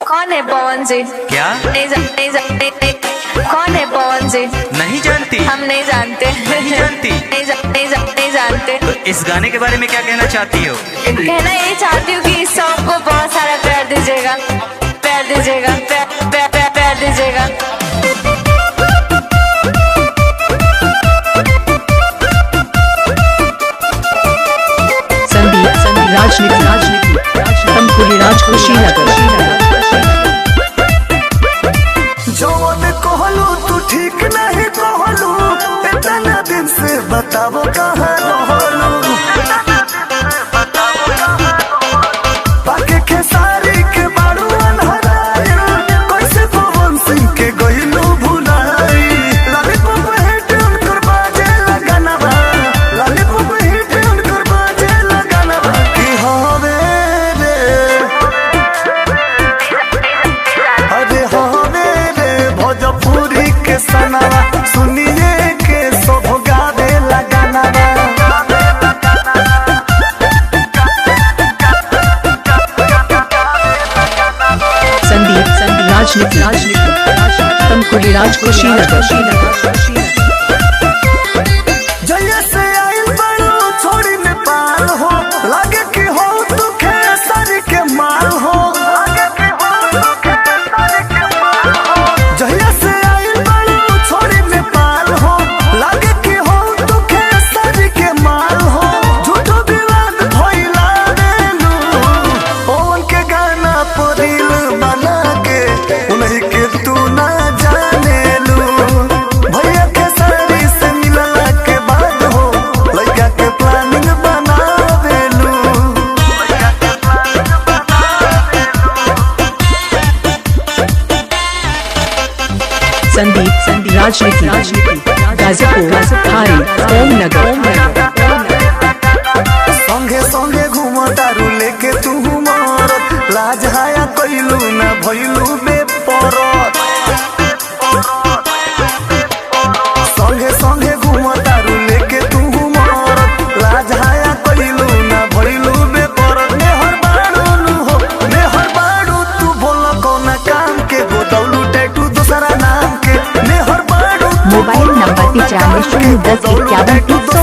कौन है पवन जी? क्या? नहीं जानते। कौन है पवन जी? नहीं जानती? हम नहीं जानते। नहीं जानती? नहीं जानते। तो इस गाने के बारे में क्या कहना चाहती हो? कहना यही चाहती हूँ कि इस सॉन्ग को बहुत सारा प्यार दीजिएगा, प्यार दीजिएगा, प्यार दीजिएगा। राजनीति तमकुली राजकुशीनगर। जौन कहलू तू ठीक नहीं कहलू, इतना दिन से बताबो कहाँ रहलू। बाकी खेसारी के बारू अनहराई, कैसे पवन सिंह के गइलू भुलाई। लॉलीपॉप हिट उनकर बाजे लगाना बा, लॉलीपॉप हिट उनकर बाजे लगाना बा। की हवे रे, अरे हवे रे भोजपुरी के सनावा, सुनिए के सब गावे लगाना बा। राजनीति तमकुली राजकुशीनगर। जैसे से आइल बड़ू छोड़ी नेपाल हो, लगे कि हो तू खेसारी के माल हो। जहिया से आइल बड़ू छोड़ी नेपाल हो, लगे कि हो तू खेसारी के माल हो। झूठो विवाद भइला देलू, पवन के गाना पर रील बना के उन्हीं के तू ना जानेलू। भैया के सारी से मिलला के बाद हो, लड़का के प्लानिंग बनावेलू। संदीप राजनीति गाजीपुर थारी ओमनगर। संगे संगे घूमो तारू लेके तू मरत, लाज हाया कइलू ना भइलू बेपरत। संगे संगे घूमो तारू लेके तू मरत, लाज हाया कइलू ना भइलू बेपरत। मेहर बाड़ू नु हो, मेहर बाड़ू तू बोल कौन काम के, गोदौलू टैटू दूसरा नाम के। मेहर बाड़ू मोबाइल नंबर 95 010 51 200।